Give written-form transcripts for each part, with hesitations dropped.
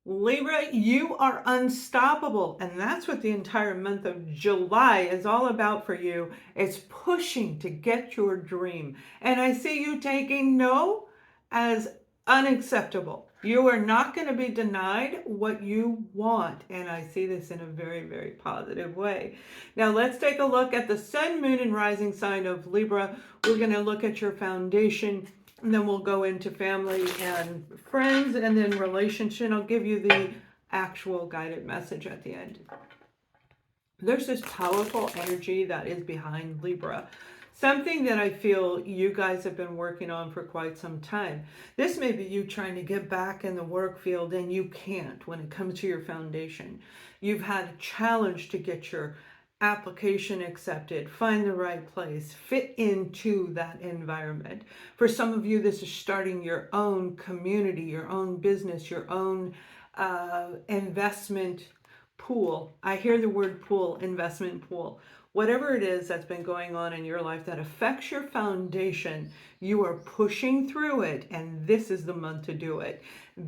Libra, you are unstoppable. And that's what the entire month of July is all about for you. It's pushing to get your dream. And I see you taking no as unacceptable. You are not going to be denied what you want. And I see this in a very, very positive way. Now let's take a look at the sun, moon, and rising sign of Libra. We're going to look at your foundation, and then we'll go into family and friends and then relationship. I'll give you the actual guided message at the end. There's this powerful energy that is behind Libra. Something that I feel you guys have been working on for quite some time. This may be you trying to get back in the work field and you can't when it comes to your foundation. You've had a challenge to get your application accepted, find the right place, fit into that environment. For some of you, this is starting your own community, your own business, your own investment pool. I hear the word pool, investment pool. Whatever it is that's been going on in your life that affects your foundation, you are pushing through it, and this is the month to do it.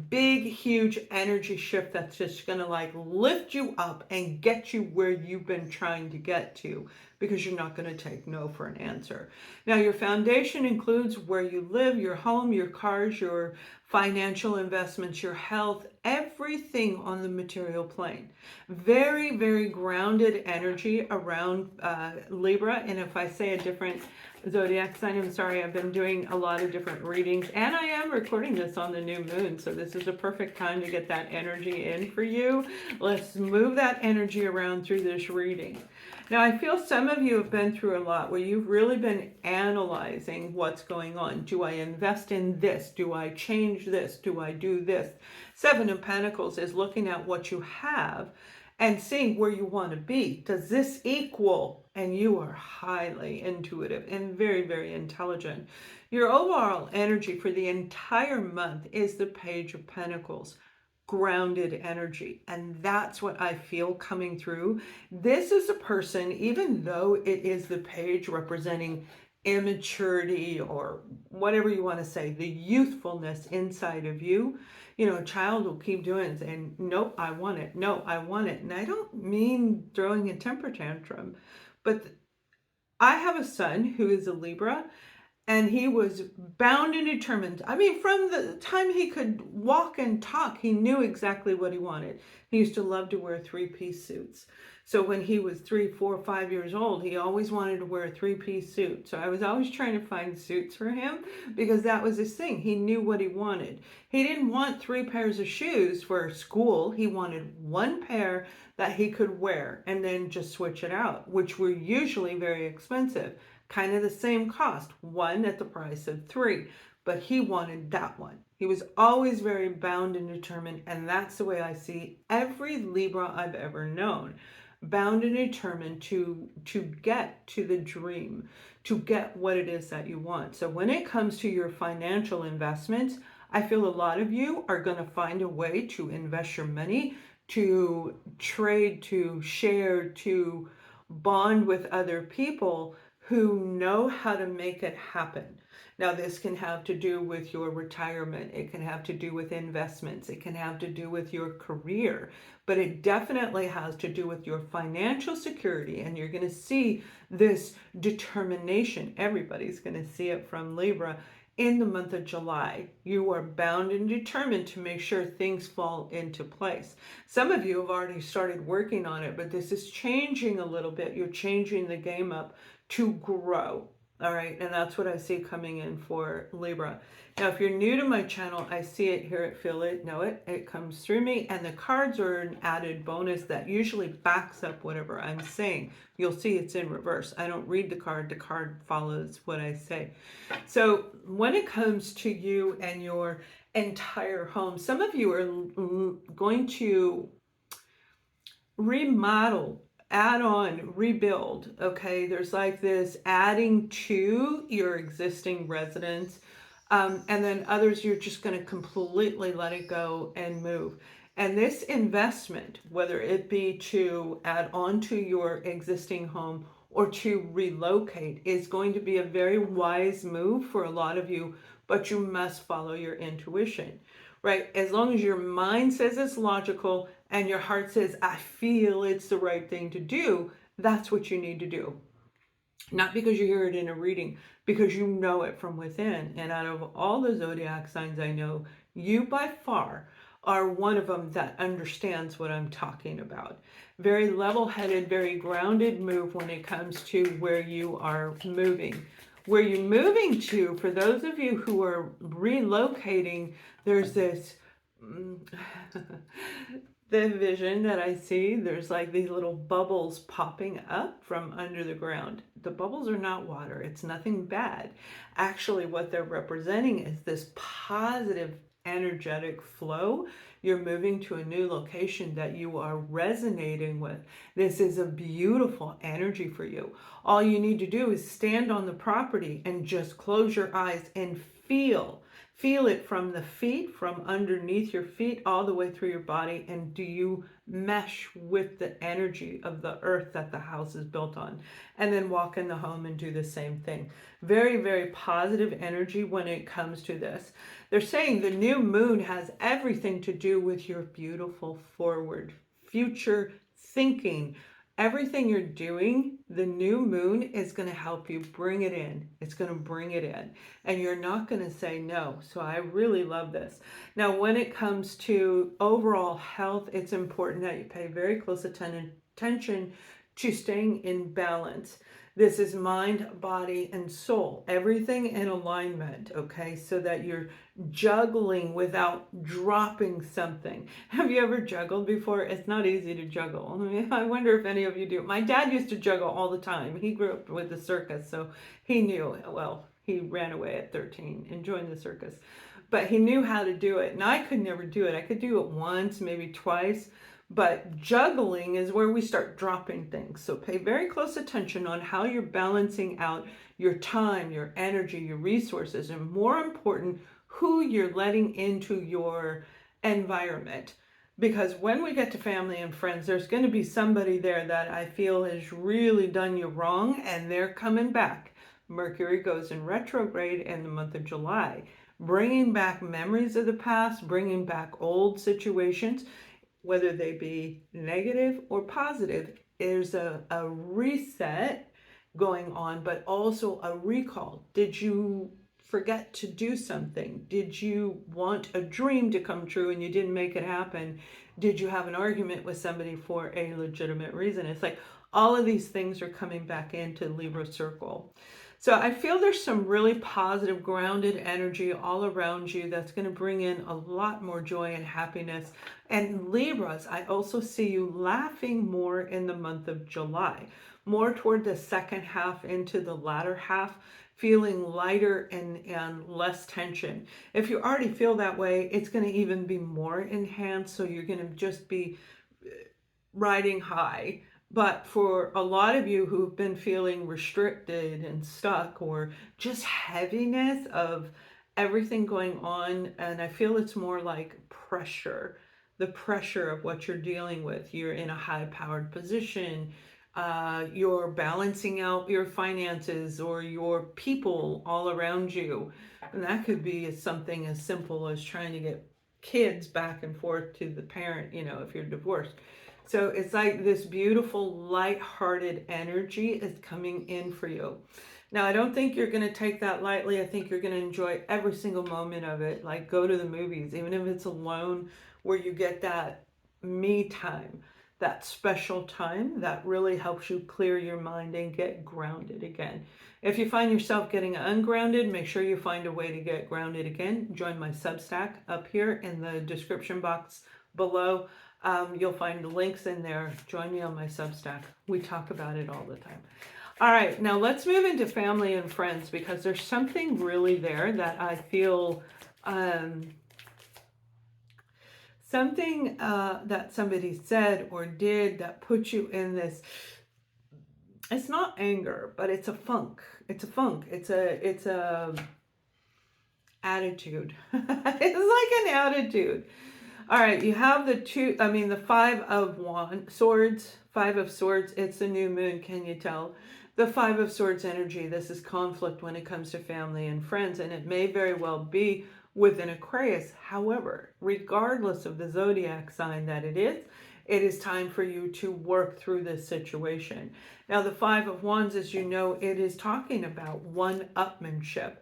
Big, huge energy shift that's just gonna like lift you up and get you where you've been trying to get to, because you're not gonna take no for an answer. Now, your foundation includes where you live, your home, your cars, your financial investments, your health, everything on the material plane. Very, very grounded energy around Libra. And if I say a different zodiac sign, I'm sorry, I've been doing a lot of different readings, and I am recording this on the new moon, so this is a perfect time to get that energy in for you. Let's move that energy around through this reading. Now, I feel some of you have been through a lot where you've really been analyzing what's going on. Do I invest in this? Do I change this? Do I do this? Seven of Pentacles is looking at what you have and seeing where you want to be. Does this equal? And you are highly intuitive and very, very intelligent. Your overall energy for the entire month is the Page of Pentacles. Grounded energy, and that's what I feel coming through. This is a person, even though it is the page representing immaturity or whatever you want to say, the youthfulness inside of you. You know, a child will keep doing it and nope, I want it, no, I want it. And I don't mean throwing a temper tantrum, but I have a son who is a Libra, and he was bound and determined. I mean, from the time he could walk and talk, he knew exactly what he wanted. He used to love to wear three-piece suits. So when he was 3, 4, 5 years old, he always wanted to wear a three-piece suit. So I was always trying to find suits for him because that was his thing. He knew what he wanted. He didn't want 3 pairs of shoes for school. He wanted 1 pair that he could wear and then just switch it out, which were usually very expensive. Kind of the same cost, 1 at the price of 3, but he wanted that one. He was always very bound and determined, and that's the way I see every Libra I've ever known. Bound and determined to get to the dream, to get what it is that you want. So when it comes to your financial investments, I feel a lot of you are going to find a way to invest your money, to trade, to share, to bond with other people who know how to make it happen. Now, this can have to do with your retirement. It can have to do with investments. It can have to do with your career, but it definitely has to do with your financial security. And you're going to see this determination. Everybody's going to see it from Libra in the month of July. You are bound and determined to make sure things fall into place. Some of you have already started working on it, but this is changing a little bit. You're changing the game up to grow. All right, and that's what I see coming in for Libra. Now, if you're new to my channel, I see it, hear it, feel it, know it. It comes through me, and the cards are an added bonus that usually backs up whatever I'm saying. You'll see it's in reverse. I don't read the card follows what I say. So when it comes to you and your entire home, some of you are going to remodel, add on, rebuild. Okay, there's like this adding to your existing residence, and then others you're just going to completely let it go and move. And this investment, whether it be to add on to your existing home or to relocate, is going to be a very wise move for a lot of you, but you must follow your intuition. right? As long as your mind says it's logical and your heart says, I feel it's the right thing to do, that's what you need to do. Not because you hear it in a reading, because you know it from within. And out of all the zodiac signs I know, you by far are one of them that understands what I'm talking about. Very level-headed, very grounded move when it comes to where you are moving. Where you're moving to, for those of you who are relocating, there's this the vision that I see, there's like these little bubbles popping up from under the ground. The bubbles are not water. It's nothing bad. Actually, what they're representing is this positive energetic flow. You're moving to a new location that you are resonating with. This is a beautiful energy for you. All you need to do is stand on the property and just close your eyes and feel. Feel it from the feet, from underneath your feet, all the way through your body. And do you mesh with the energy of the earth that the house is built on? And then walk in the home and do the same thing. Very, very positive energy when it comes to this. They're saying the new moon has everything to do with your beautiful forward, future thinking. Everything you're doing, the new moon is going to help you bring it in. It's going to bring it in. And you're not going to say no. So I really love this. Now, when it comes to overall health, it's important that you pay very close attention to staying in balance. This is mind, body, and soul. Everything in alignment, okay? So that you're juggling without dropping something. Have you ever juggled before? It's not easy to juggle. I mean, I wonder if any of you do. My dad used to juggle all the time. He grew up with the circus, so he knew. Well, he ran away at 13 and joined the circus. But he knew how to do it, and I could never do it. I could do it once, maybe twice. But juggling is where we start dropping things. So pay very close attention on how you're balancing out your time, your energy, your resources, and more important, who you're letting into your environment. Because when we get to family and friends, there's going to be somebody there that I feel has really done you wrong, and they're coming back. Mercury goes in retrograde in the month of July, bringing back memories of the past, bringing back old situations, whether they be negative or positive. There's a reset going on, but also a recall. Did you forget to do something? Did you want a dream to come true and you didn't make it happen? Did you have an argument with somebody for a legitimate reason? It's like all of these things are coming back into Libra circle. So I feel there's some really positive, grounded energy all around you that's going to bring in a lot more joy and happiness. And Libras, I also see you laughing more in the month of July, more toward the second half into the latter half, feeling lighter and less tension. If you already feel that way, it's going to even be more enhanced. So you're going to just be riding high. But for a lot of you who've been feeling restricted and stuck, or just heaviness of everything going on, and I feel it's more like pressure, the pressure of what you're dealing with. You're in a high-powered position. You're balancing out your finances or your people all around you. And that could be something as simple as trying to get kids back and forth to the parent, if you're divorced. So it's like this beautiful, light-hearted energy is coming in for you. Now, I don't think you're going to take that lightly. I think you're going to enjoy every single moment of it. Like, go to the movies, even if it's alone, where you get that me time, that special time that really helps you clear your mind and get grounded again. If you find yourself getting ungrounded, make sure you find a way to get grounded again. Join my Substack up here in the description box below. You'll find the links in there. Join me on my Substack. We talk about it all the time. All right, now let's move into family and friends, because there's something really there that I feel, something that somebody said or did that put you in this. It's not anger, but it's a funk. It's a funk. It's a attitude. It's like an attitude. All right, you have the Five of Swords. Five of Swords, it's the new moon, can you tell? The Five of Swords energy, this is conflict when it comes to family and friends, and it may very well be with an Aquarius. However, regardless of the zodiac sign that it is time for you to work through this situation. Now, the Five of Wands, as you know, it is talking about one-upmanship.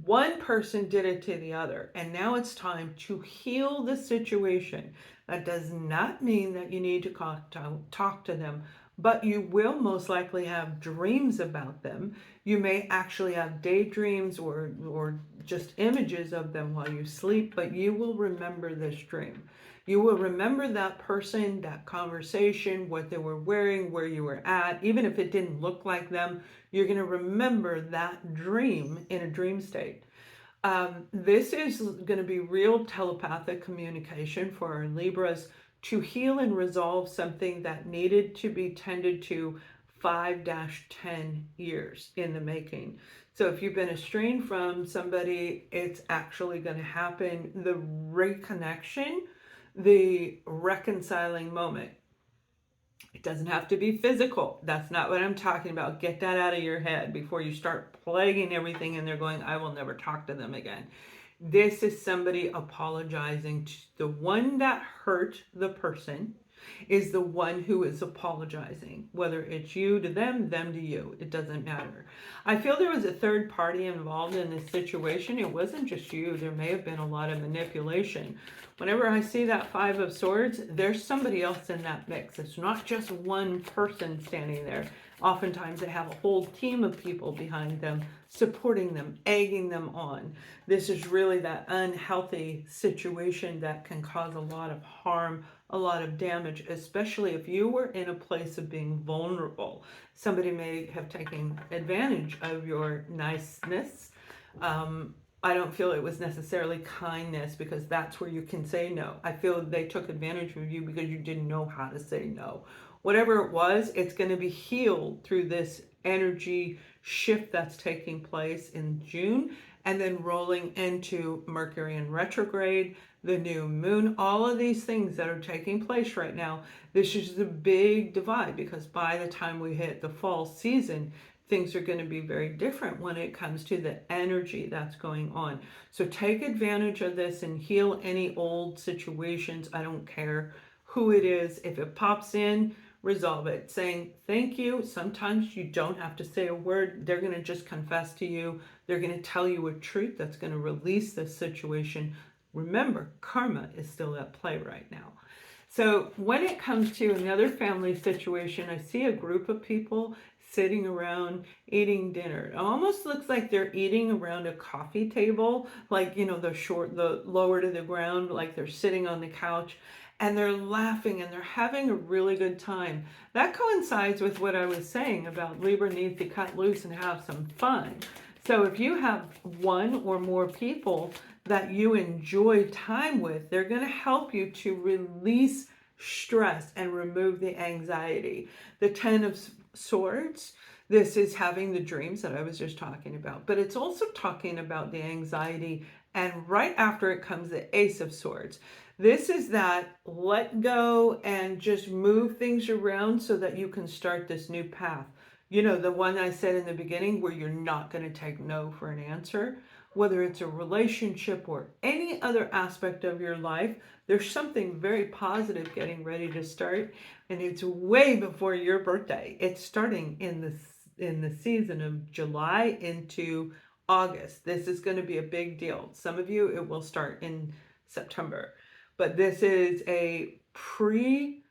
One person did it to the other, and now it's time to heal the situation. That does not mean that you need to talk to them, but you will most likely have dreams about them. You may actually have daydreams or just images of them while you sleep, but you will remember this dream. You will remember that person, that conversation, what they were wearing, where you were at. Even if it didn't look like them, you're going to remember that dream in a dream state. This is going to be real telepathic communication for our Libras to heal and resolve something that needed to be tended to 5-10 years in the making. So if you've been estranged from somebody, it's actually going to happen. The reconnection, the reconciling moment. It doesn't have to be physical. That's not what I'm talking about. Get that out of your head before you start plaguing everything and they're going, I will never talk to them again. This is somebody apologizing. The one that hurt the person is the one who is apologizing. Whether it's you to them to you, it doesn't matter. I feel there was a third party involved in this situation. It wasn't just you. There may have been a lot of manipulation. Whenever I see that Five of Swords, there's somebody else in that mix. It's not just one person standing there. Oftentimes they have a whole team of people behind them, supporting them, egging them on. This is really that unhealthy situation that can cause a lot of harm, a lot of damage, especially if you were in a place of being vulnerable. Somebody may have taken advantage of your niceness. I don't feel it was necessarily kindness, because that's where you can say no. I feel they took advantage of you because you didn't know how to say no. Whatever it was, it's going to be healed through this energy shift that's taking place in June, and then rolling into Mercury in retrograde, the new moon, all of these things that are taking place right now. This is the big divide, because by the time we hit the fall season, things are going to be very different when it comes to the energy that's going on. So take advantage of this and heal any old situations. I don't care who it is. If it pops in, resolve it. Saying thank you. Sometimes you don't have to say a word. They're going to just confess to you. They're going to tell you a truth that's going to release this situation. Remember, karma is still at play right now. So when it comes to another family situation, I see a group of people sitting around eating dinner. It almost looks like they're eating around a coffee table, like, you know, the lower to the ground, like they're sitting on the couch, and they're laughing and they're having a really good time. That coincides with what I was saying about Libra needs to cut loose and have some fun. So if you have one or more people that you enjoy time with, they're going to help you to release stress and remove the anxiety. The Ten of Swords, this is having the dreams that I was just talking about, but it's also talking about the anxiety, and right after it comes the Ace of Swords. This is that let go and just move things around so that you can start this new path. You know, the one I said in the beginning, where you're not going to take no for an answer. Whether it's a relationship or any other aspect of your life, there's something very positive getting ready to start, and it's way before your birthday. It's starting in the season of July into August. This is going to be a big deal. Some of you, it will start in September, but this is a predetermined,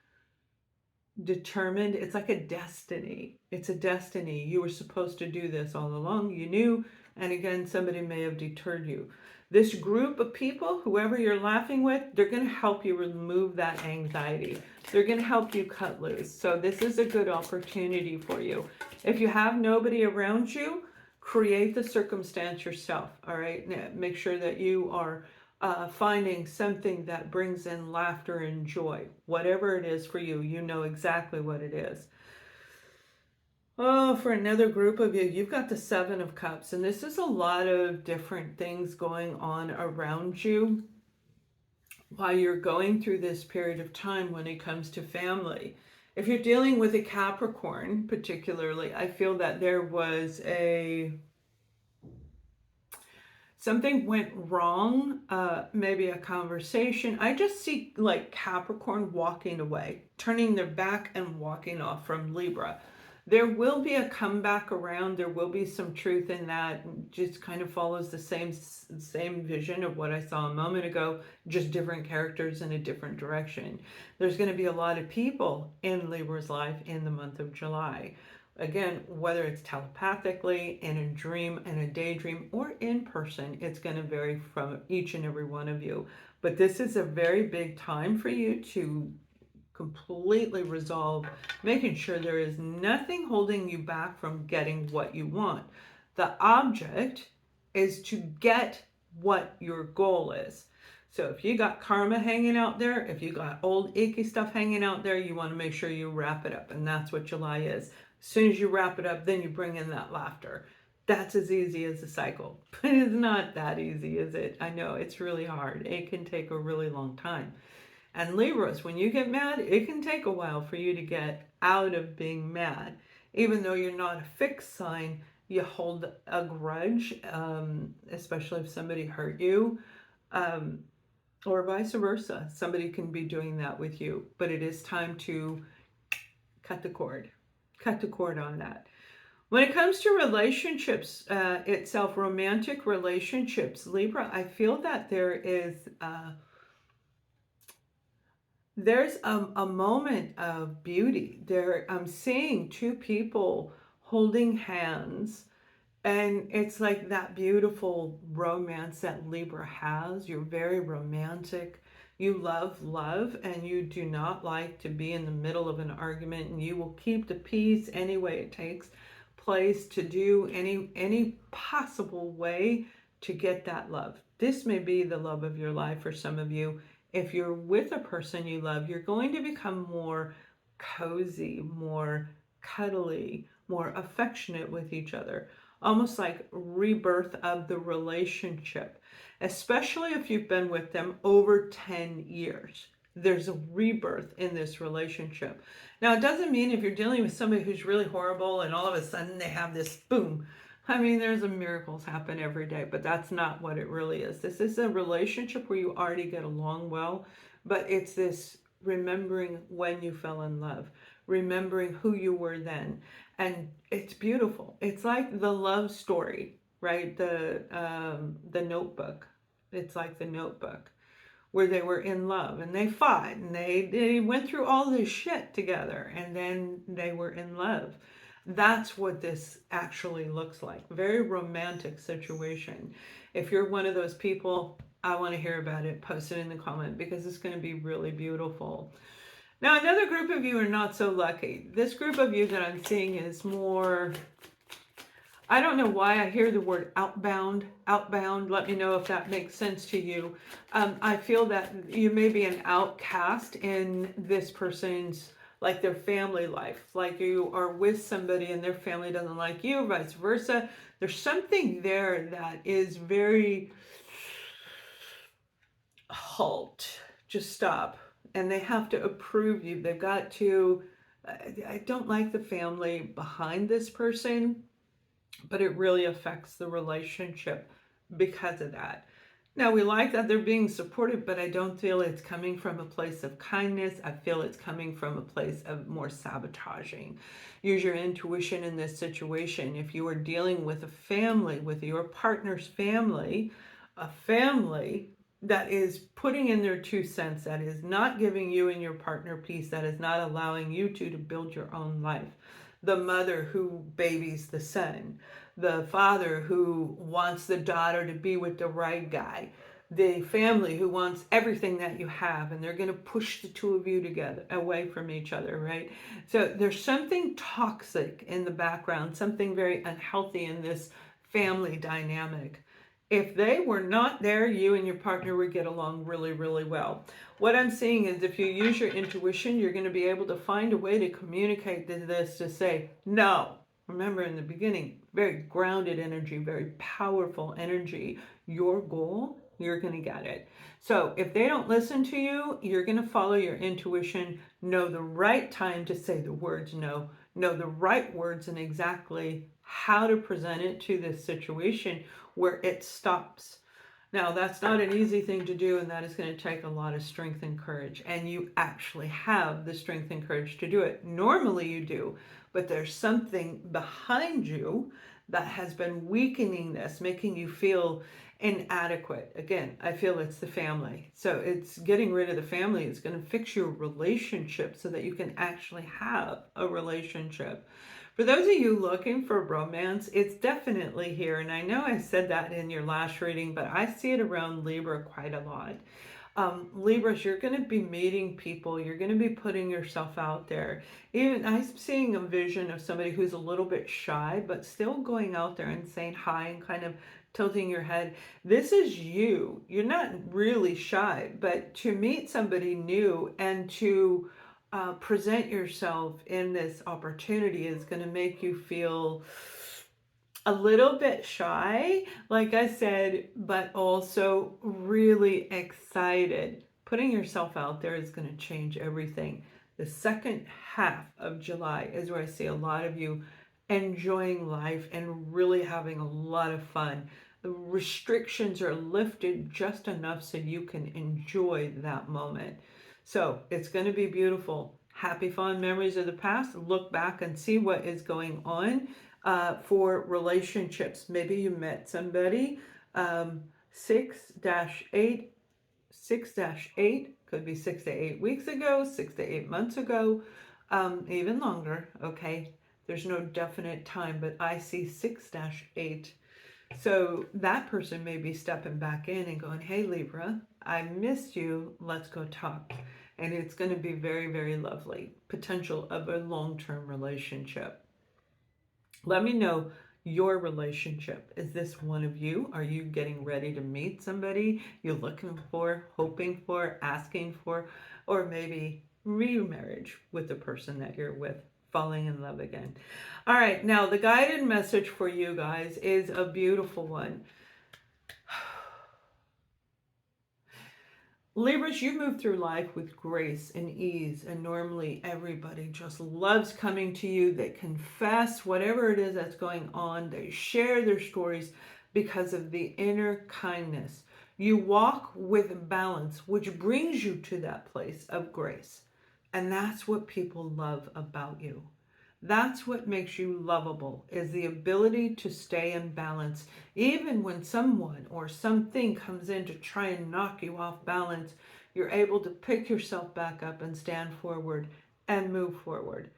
it's like a destiny. It's a destiny. You were supposed to do this all along. You knew. And again, somebody may have deterred you. This group of people, whoever you're laughing with, they're going to help you remove that anxiety. They're going to help you cut loose. So this is a good opportunity for you. If you have nobody around you, create the circumstance yourself. All right. Now, make sure that you are finding something that brings in laughter and joy. Whatever it is for you, you know exactly what it is. Oh, for another group of you, you've got the Seven of Cups, and this is a lot of different things going on around you while you're going through this period of time when it comes to family. If you're dealing with a Capricorn, particularly, I feel that there was something went wrong, maybe a conversation. I just see like Capricorn walking away, turning their back and walking off from Libra. There will be a comeback around. There will be some truth in that. Just kind of follows the same vision of what I saw a moment ago, just different characters in a different direction. There's going to be a lot of people in Libra's life in the month of July. Again, whether it's telepathically, in a dream, in a daydream, or in person, it's going to vary from each and every one of you. But this is a very big time for you to completely resolve, making sure there is nothing holding you back from getting what you want. The object is to get what your goal is. So if you got karma hanging out there, if you got old icky stuff hanging out there, you want to make sure you wrap it up. And that's what July is. As soon as you wrap it up, then you bring in that laughter. That's as easy as a cycle. But it's not that easy, is it? I know it's really hard. It can take a really long time. And Libras, when you get mad, it can take a while for you to get out of being mad. Even though you're not a fixed sign, you hold a grudge, especially if somebody hurt you, or vice versa. Somebody can be doing that with you, but it is time to cut the cord. Cut the cord on that. When it comes to relationships itself, romantic relationships, Libra, I feel that there's a moment of beauty there. I'm seeing two people holding hands, and it's like that beautiful romance that Libra has. You're very romantic. You love love, and you do not like to be in the middle of an argument, and you will keep the peace any way it takes place to do any possible way to get that love. This may be the love of your life for some of you. If you're with a person you love, you're going to become more cozy, more cuddly, more affectionate with each other. Almost like rebirth of the relationship, especially if you've been with them over 10 years. There's a rebirth in this relationship. Now, it doesn't mean if you're dealing with somebody who's really horrible and all of a sudden they have this boom. I mean, there's miracles happen every day, but that's not what it really is. This is a relationship where you already get along well, but it's this remembering when you fell in love, remembering who you were then. And it's beautiful. It's like the love story, right? The Notebook. It's like the Notebook, where they were in love and they fought and they went through all this shit together, and then they were in love. That's what this actually looks like. Very romantic situation. If you're one of those people, I want to hear about it. Post it in the comment, because it's going to be really beautiful. Now, another group of you are not so lucky. This group of you that I'm seeing is more, I don't know why I hear the word outbound. Outbound, let me know if that makes sense to you. I feel that you may be an outcast in this person's, like, their family life. Like you are with somebody and their family doesn't like you, vice versa. There's something there that is very, halt, just stop. And they have to approve you. They've got to, I don't like the family behind this person, but it really affects the relationship because of that. Now, we like that they're being supportive, but I don't feel it's coming from a place of kindness. I feel it's coming from a place of more sabotaging. Use your intuition in this situation. If you are dealing with a family, with your partner's family, a family that is putting in their 2 cents, that is not giving you and your partner peace, that is not allowing you to build your own life. The mother who babies the son, the father who wants the daughter to be with the right guy, the family who wants everything that you have, and they're going to push the two of you together away from each other, right? So there's something toxic in the background, something very unhealthy in this family dynamic. If they were not there, you and your partner would get along really, really well. What I'm seeing is if you use your intuition, you're going to be able to find a way to communicate this, to say no. Remember, in the beginning, very grounded energy, very powerful energy. Your goal, you're going to get it. So if they don't listen to you, you're going to follow your intuition, know the right time to say the words no, know the right words and exactly how to present it to this situation where it stops. Now, that's not an easy thing to do, and that is going to take a lot of strength and courage. And you actually have the strength and courage to do it. Normally, you do, but there's something behind you that has been weakening this, making you feel inadequate. Again, I feel it's the family. So, it's getting rid of the family. It's going to fix your relationship so that you can actually have a relationship. For those of you looking for romance, it's definitely here. And I know I said that in your last reading, but I see it around Libra quite a lot. Libras, you're going to be meeting people. You're going to be putting yourself out there. Even I'm seeing a vision of somebody who's a little bit shy, but still going out there and saying hi and kind of tilting your head. This is you. You're not really shy, but to meet somebody new and to present yourself in this opportunity is going to make you feel a little bit shy, like I said, but also really excited. Putting yourself out there is going to change everything. The second half of July is where I see a lot of you enjoying life and really having a lot of fun. The restrictions are lifted just enough so you can enjoy that moment. So it's going to be beautiful. Happy, fond memories of the past. Look back and see what is going on for relationships. Maybe you met somebody 6-8, 6-8 could be 6 to 8 weeks ago, 6 to 8 months ago, even longer. Okay, there's no definite time, but I see 6-8. So that person may be stepping back in and going, hey, Libra, I missed you. Let's go talk. And it's going to be very, very lovely. Potential of a long-term relationship. Let me know your relationship. Is this one of you? Are you getting ready to meet somebody you're looking for, hoping for, asking for, or maybe remarriage with the person that you're with? Falling in love again. All right, now the guided message for you guys is a beautiful one. Libras, you move through life with grace and ease, and normally everybody just loves coming to you. They confess whatever it is that's going on. They share their stories because of the inner kindness. You walk with balance, which brings you to that place of grace. And that's what people love about you. That's what makes you lovable, is the ability to stay in balance. Even when someone or something comes in to try and knock you off balance, you're able to pick yourself back up and stand forward and move forward.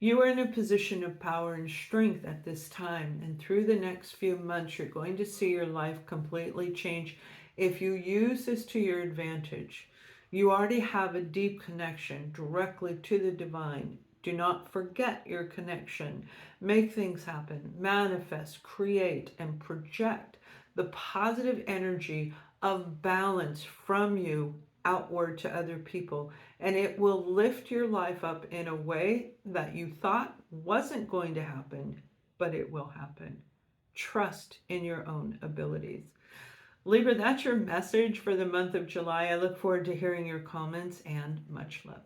You are in a position of power and strength at this time, and through the next few months, you're going to see your life completely change if you use this to your advantage. You already have a deep connection directly to the divine. Do not forget your connection. Make things happen. Manifest, create, and project the positive energy of balance from you outward to other people. And it will lift your life up in a way that you thought wasn't going to happen, but it will happen. Trust in your own abilities. Libra, that's your message for the month of July. I look forward to hearing your comments and much love.